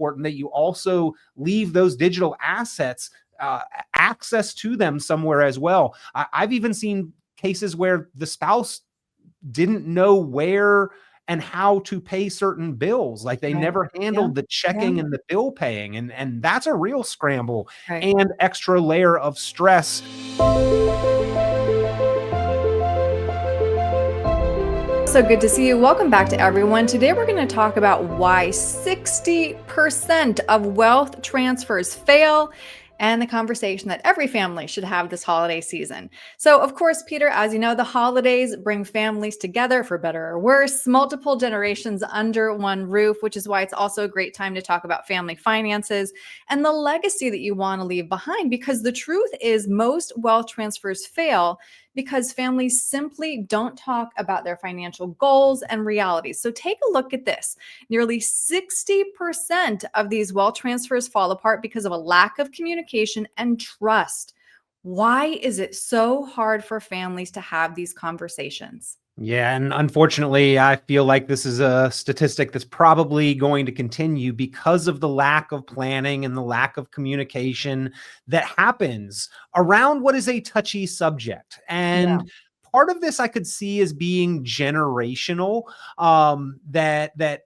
important that you also leave those digital assets access to them somewhere as well. I've even seen cases where the spouse didn't know where and how to pay certain bills. Like they never handled the checking and the bill paying. And that's a real scramble and extra layer of stress. So good to see you. Welcome back to everyone. Today we're going to talk about why 60% of wealth transfers fail and the conversation that every family should have this holiday season. So, of course, Peter, as you know, the holidays bring families together for better or worse, multiple generations under one roof, which is why it's also a great time to talk about family finances and the legacy that you want to leave behind. Because the truth is most wealth transfers fail because families simply don't talk about their financial goals and realities. So take a look at this. Nearly 60% of these wealth transfers fall apart because of a lack of communication and trust. Why is it so hard for families to have these conversations? Yeah, and unfortunately, I feel like this is a statistic that's probably going to continue because of the lack of planning and the lack of communication that happens around what is a touchy subject. And part of this I could see as being generational, that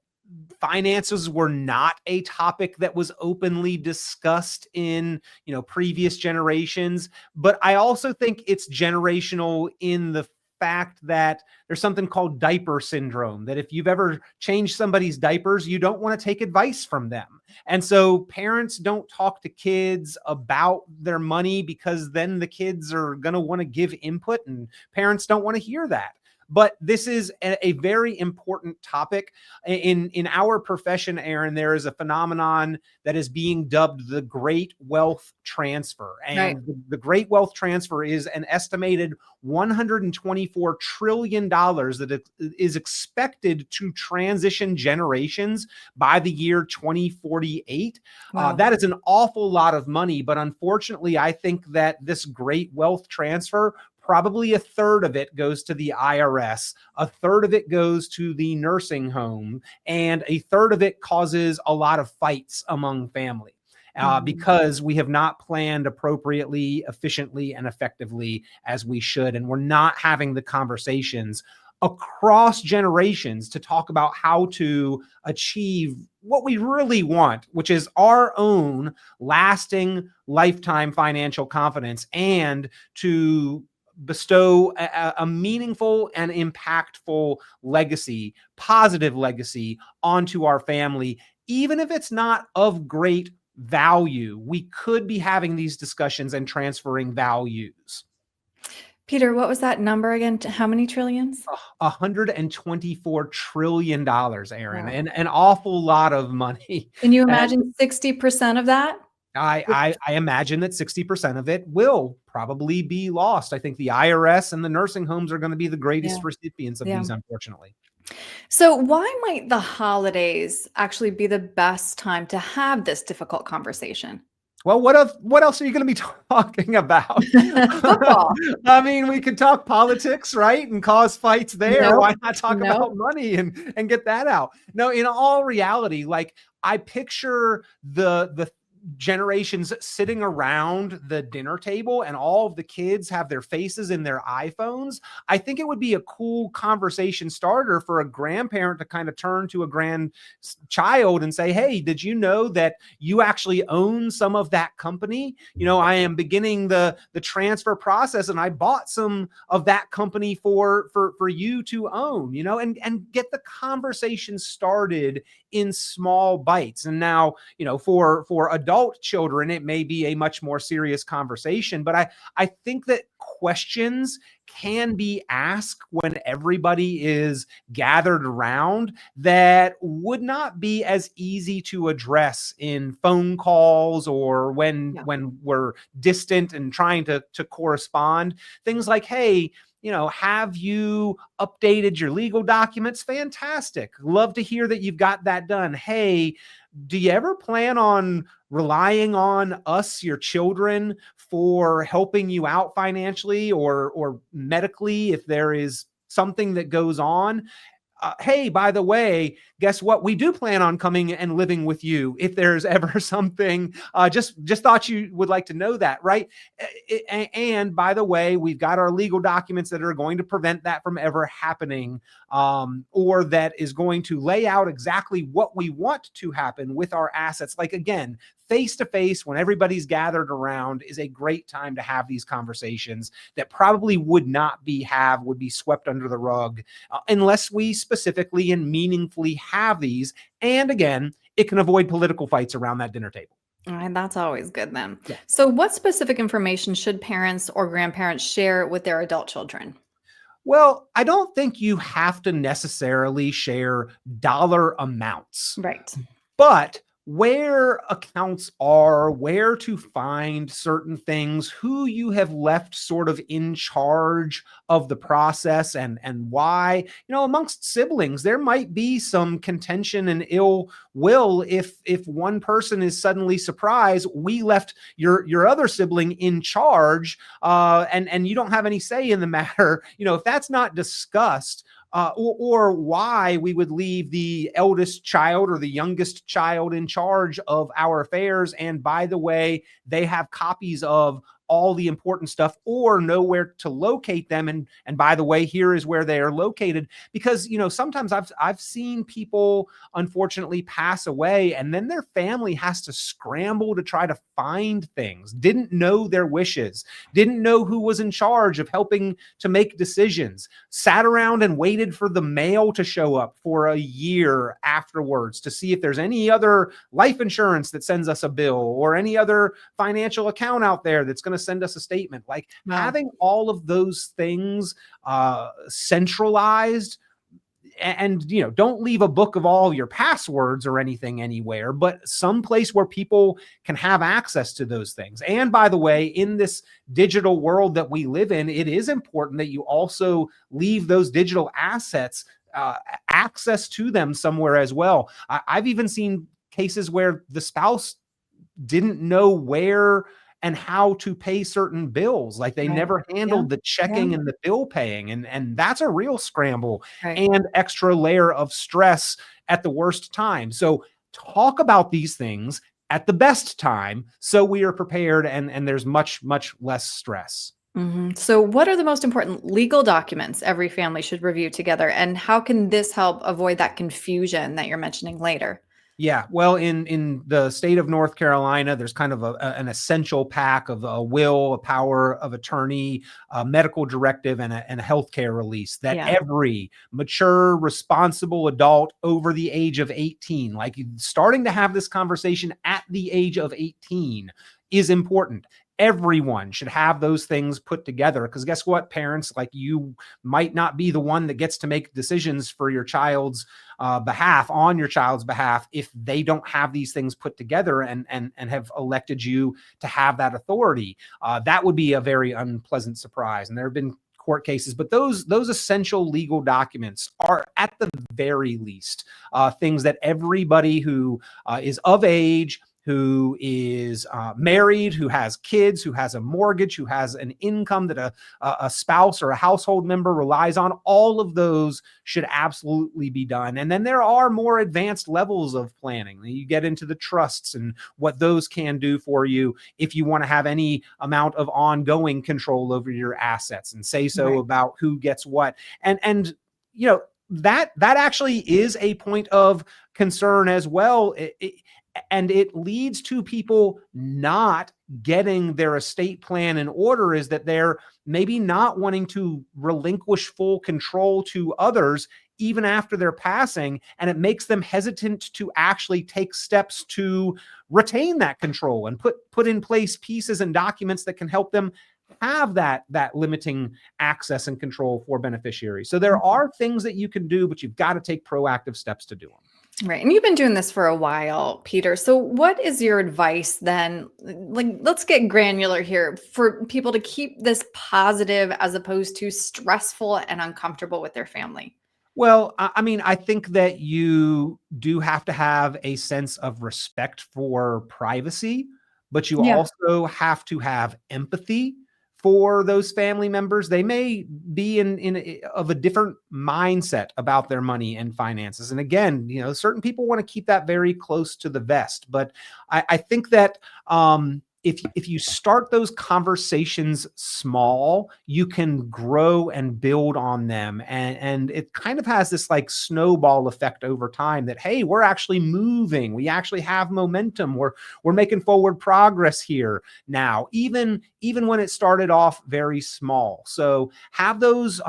finances were not a topic that was openly discussed in, previous generations. But I also think it's generational in the fact that there's something called diaper syndrome, that if you've ever changed somebody's diapers, you don't want to take advice from them. And so parents don't talk to kids about their money because then the kids are going to want to give input and parents don't want to hear that. But this is a very important topic. In our profession, Erin, there is a phenomenon that is being dubbed the Great Wealth Transfer. And the Great Wealth Transfer is an estimated $124 trillion that is expected to transition generations by the year 2048. That is an awful lot of money. But unfortunately, I think that this Great Wealth Transfer, probably a third of it goes to the IRS, a third of it goes to the nursing home, and a third of it causes a lot of fights among family because we have not planned appropriately, efficiently, and effectively as we should. And we're not having the conversations across generations to talk about how to achieve what we really want, which is our own lasting lifetime financial confidence, and to bestow a meaningful and impactful legacy, positive legacy onto our family. Even if it's not of great value, we could be having these discussions and transferring values. Peter, what was that number again? How many trillions? $124 trillion, Erin, and an awful lot of money. Can you imagine 60% of that? I imagine that 60% of it will probably be lost. I think the IRS and the nursing homes are going to be the greatest recipients of these, unfortunately. So why might the holidays actually be the best time to have this difficult conversation? Well, what else are you going to be talking about? Football. I mean, we could talk politics, right? And cause fights there. Why not talk about money and get that out? No, in all reality, like I picture the generations sitting around the dinner table and all of the kids have their faces in their iPhones. I think it would be a cool conversation starter for a grandparent to kind of turn to a grandchild and say, hey, did you know that you actually own some of that company? I am beginning the transfer process and I bought some of that company for you to own, and get the conversation started in small bites. And now, for adult children, it may be a much more serious conversation, but I think that questions can be asked when everybody is gathered around that would not be as easy to address in phone calls or when we're distant and trying to correspond. Things like, hey, have you updated your legal documents? Fantastic. Love to hear that you've got that done. Hey, do you ever plan on relying on us, your children, for helping you out financially or medically if there is something that goes on? hey, by the way, guess what? We do plan on coming and living with you if there's ever something. Just thought you would like to know that, right? And by the way, we've got our legal documents that are going to prevent that from ever happening, or that is going to lay out exactly what we want to happen with our assets. Like, again, face to face, when everybody's gathered around, is a great time to have these conversations that probably would be swept under the rug, unless we specifically and meaningfully have these. And again, it can avoid political fights around that dinner table. All right, that's always good then. Yeah. So, what specific information should parents or grandparents share with their adult children? Well, I don't think you have to necessarily share dollar amounts, Right. but where accounts are, where to find certain things, who you have left sort of in charge of the process, and why. Amongst siblings, there might be some contention and ill will if one person is suddenly surprised, we left your other sibling in charge, and you don't have any say in the matter. If that's not discussed, or why we would leave the eldest child or the youngest child in charge of our affairs. And by the way, they have copies of all the important stuff or know where to locate them. And by the way, here is where they are located. Because, sometimes I've seen people unfortunately pass away, and then their family has to scramble to try to find things, didn't know their wishes, didn't know who was in charge of helping to make decisions, sat around and waited for the mail to show up for a year afterwards to see if there's any other life insurance that sends us a bill or any other financial account out there that's going to send us a statement. Like, Wow. having all of those things centralized, and don't leave a book of all your passwords or anything anywhere, but someplace where people can have access to those things. And by the way, in this digital world that we live in, it is important that you also leave those digital assets, access to them somewhere as well. I've even seen cases where the spouse didn't know where and how to pay certain bills. Like, they Right. never handled the checking Yeah. and the bill paying. And that's a real scramble Right. and extra layer of stress at the worst time. So talk about these things at the best time, so we are prepared, and there's much, much less stress. So, what are the most important legal documents every family should review together? And how can this help avoid that confusion that you're mentioning later? Yeah, well, in the state of North Carolina, there's kind of an essential pack of a will, a power of attorney, a medical directive, and a healthcare release that Yeah. every mature, responsible adult over the age of 18, like starting to have this conversation at the age of 18, is important. Everyone should have those things put together, because guess what, parents, like, you might not be the one that gets to make decisions for your child's behalf, on your child's behalf, if they don't have these things put together and have elected you to have that authority. That would be a very unpleasant surprise. And there have been court cases, but those essential legal documents are, at the very least, things that everybody who is of age, who is married, who has kids, who has a mortgage, who has an income that a spouse or a household member relies on, all of those should absolutely be done. And then there are more advanced levels of planning. You get into the trusts and what those can do for you if you want to have any amount of ongoing control over your assets, and say so Right. about who gets what. And that actually is a point of concern as well. And it leads to people not getting their estate plan in order, is that they're maybe not wanting to relinquish full control to others even after their passing, and it makes them hesitant to actually take steps to retain that control and put in place pieces and documents that can help them have that limiting access and control for beneficiaries. So there are things that you can do, but you've got to take proactive steps to do them. Right. And you've been doing this for a while, Peter. So, what is your advice then? Like, let's get granular here for people to keep this positive as opposed to stressful and uncomfortable with their family. Well, I mean, I think that you do have to have a sense of respect for privacy, but you Yeah. also have to have empathy for those family members. They may be of a different mindset about their money and finances. And again, certain people want to keep that very close to the vest. But I think that if you start those conversations small, you can grow and build on them. And it kind of has this like snowball effect over time that, hey, we're actually moving. We actually have momentum. We're making forward progress here now, even when it started off very small. So have those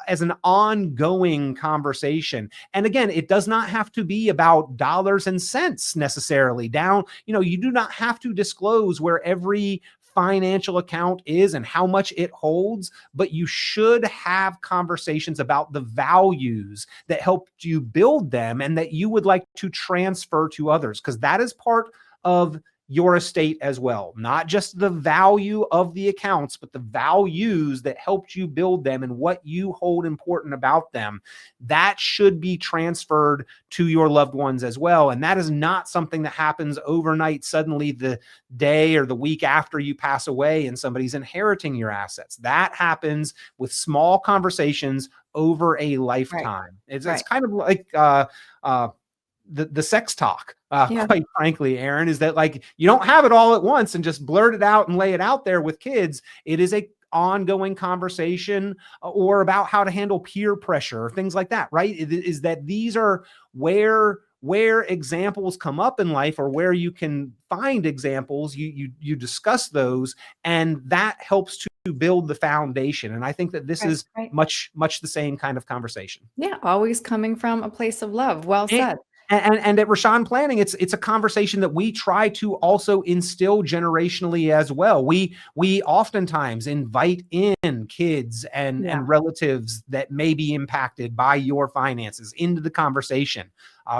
as an ongoing conversation. And again, it does not have to be about dollars and cents necessarily. You do not have to disclose where every financial account is and how much it holds, but you should have conversations about the values that helped you build them and that you would like to transfer to others, because that is part of your estate as well. Not just the value of the accounts, but the values that helped you build them and what you hold important about them. That should be transferred to your loved ones as well. And that is not something that happens overnight, suddenly the day or the week after you pass away and somebody's inheriting your assets. That happens with small conversations over a lifetime. Right. It's kind of like the sex talk, quite frankly, Erin, is that like, you don't have it all at once and just blurt it out and lay it out there with kids. It is a ongoing conversation, or about how to handle peer pressure or things like that, right? Is that these are where examples come up in life, or where you can find examples, you discuss those, and that helps to build the foundation. And I think that this is much the same kind of conversation. Yeah, always coming from a place of love. Well said. And at Richon Planning, it's a conversation that we try to also instill generationally as well. We oftentimes invite in kids and relatives that may be impacted by your finances into the conversation.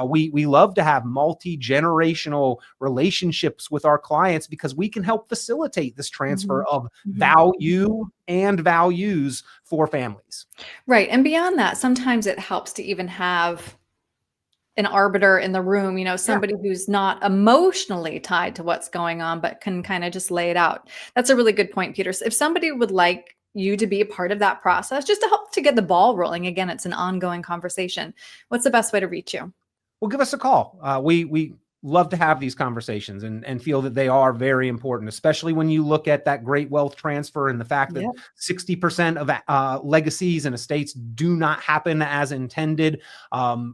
We love to have multi-generational relationships with our clients, because we can help facilitate this transfer of value and values for families. Right. And beyond that, sometimes it helps to even have an arbiter in the room, somebody who's not emotionally tied to what's going on, but can kind of just lay it out. That's a really good point, Peter. So if somebody would like you to be a part of that process, just to help to get the ball rolling, again, it's an ongoing conversation. What's the best way to reach you? Well, give us a call. We love to have these conversations and feel that they are very important, especially when you look at that great wealth transfer and the fact that 60% of legacies and estates do not happen as intended.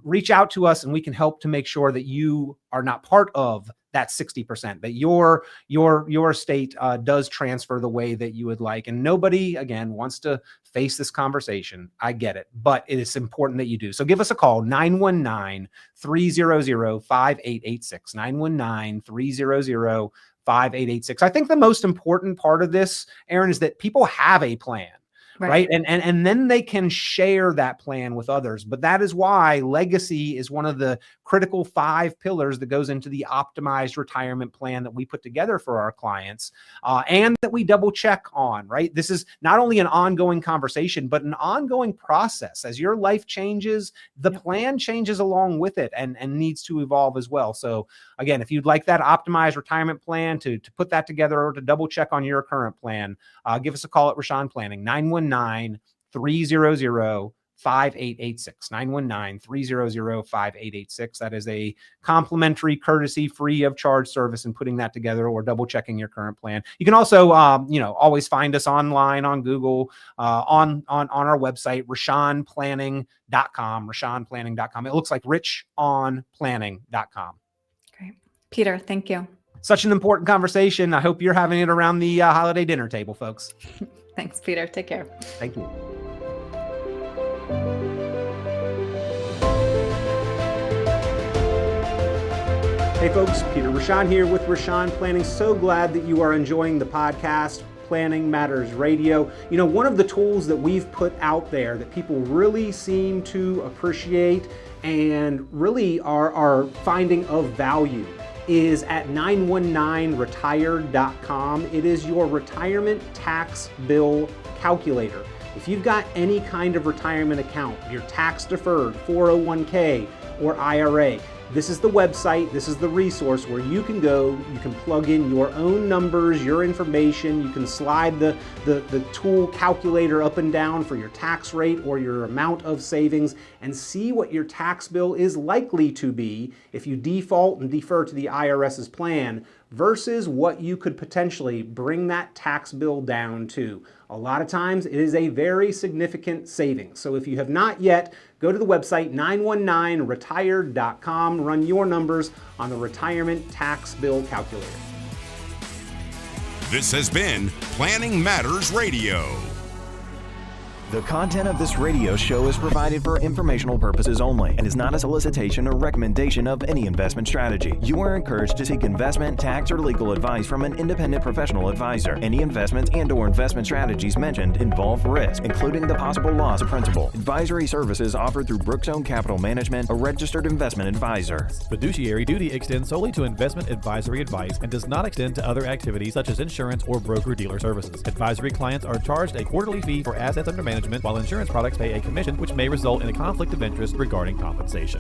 Reach out to us and we can help to make sure that you are not part of that 60%, that your estate does transfer the way that you would like. And nobody, again, wants to face this conversation. I get it, but it is important that you do. So give us a call, 919-300-5886, 919-300-5886. I think the most important part of this, Erin, is that people have a plan. Right. And then they can share that plan with others. But that is why legacy is one of the critical 5 pillars that goes into the optimized retirement plan that we put together for our clients, and that we double check on, right? This is not only an ongoing conversation, but an ongoing process. As your life changes, the plan changes along with it and needs to evolve as well. So again, if you'd like that optimized retirement plan to put that together, or to double check on your current plan, give us a call at Richon Planning, 919-300-5886, 919-300-5886. That is a complimentary, courtesy, free of charge service in putting that together or double checking your current plan. You can also, always find us online on Google, on our website, RichonPlanning.com, RichonPlanning.com. It looks like RichonPlanning.com. Great. Peter, thank you. Such an important conversation. I hope you're having it around the holiday dinner table, folks. Thanks, Peter. Take care. Thank you. Hey folks, Peter Richon here with Richon Planning. So glad that you are enjoying the podcast, Planning Matters Radio. One of the tools that we've put out there that people really seem to appreciate and really are finding of value is at 919retired.com. It is your retirement tax bill calculator. If you've got any kind of retirement account, your tax deferred 401k or IRA, This is the website, this is the resource where you can go, you can plug in your own numbers, your information, you can slide the tool calculator up and down for your tax rate or your amount of savings and see what your tax bill is likely to be if you default and defer to the IRS's plan versus what you could potentially bring that tax bill down to. A lot of times it is a very significant savings. So if you have not yet, go to the website 919retired.com, run your numbers on the retirement tax bill calculator. This has been Planning Matters Radio. The content of this radio show is provided for informational purposes only and is not a solicitation or recommendation of any investment strategy. You are encouraged to seek investment, tax, or legal advice from an independent professional advisor. Any investments and/or investment strategies mentioned involve risk, including the possible loss of principal. Advisory services offered through Brookstone Capital Management, a registered investment advisor. Fiduciary duty extends solely to investment advisory advice and does not extend to other activities such as insurance or broker-dealer services. Advisory clients are charged a quarterly fee for assets under management, while insurance products pay a commission, which may result in a conflict of interest regarding compensation.